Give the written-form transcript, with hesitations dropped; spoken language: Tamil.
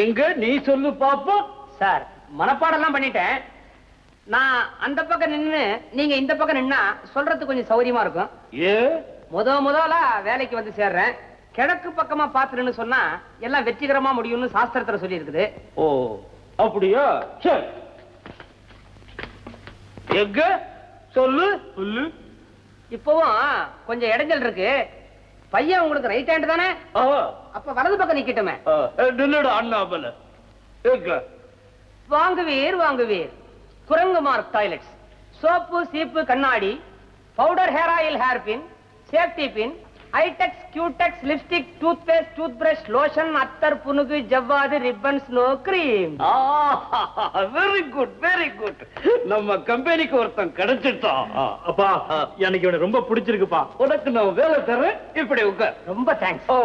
எங்க நீ சொல்லு பாப்போம். சார் மனப்பாடெல்லாம் பண்ணிட்டேன். நான் அந்த பக்கம் நின்னு நீங்க இந்த பக்கம் நின்னா சொல்றதுக்கு கொஞ்சம் சௌரியமா இருக்கும். ஏ முதல்ல வேலைக்கு வந்து சேர்றேன். கிழக்கு பக்கமா பாத்துருன்னு சொன்னா எல்லாம் வெற்றிகரமா முடியும்னு சாஸ்திரத்துல சொல்லி இருக்குது. ஓ அப்படியா? சரி எங்க சொல்லு சொல்லு. இப்பவும் கொஞ்சம் இடைஞ்சல் இருக்கு. பையன் உங்களுக்கு ரைட் ஹேண்ட் தானே? அப்ப வலது பக்கம் நிக்கட்டுமே. நின்னுடா அண்ணாமல. எங்க வாங்குவீர் குரங்கு மார்க் டாய்லெட்ஸ், சோப்பு சீப்பு கண்ணாடி, powder hair oil hair pin, safety pin, Eyetex Cutex lipstick toothpaste toothbrush lotion அத்தர் புனுகு ஜவ்வாது ribbon snow cream. Very good very good. நம்ம கம்பெனிக்கு ஒருத்தன் கிடைச்சிட்டான். அப்பா எனக்கு இவனை ரொம்ப பிடிச்சிருக்குப்பா. உனக்கு நான் வேலை தரேன். இப்படி உட்கார். ரொம்ப தேங்க்ஸ். ஓ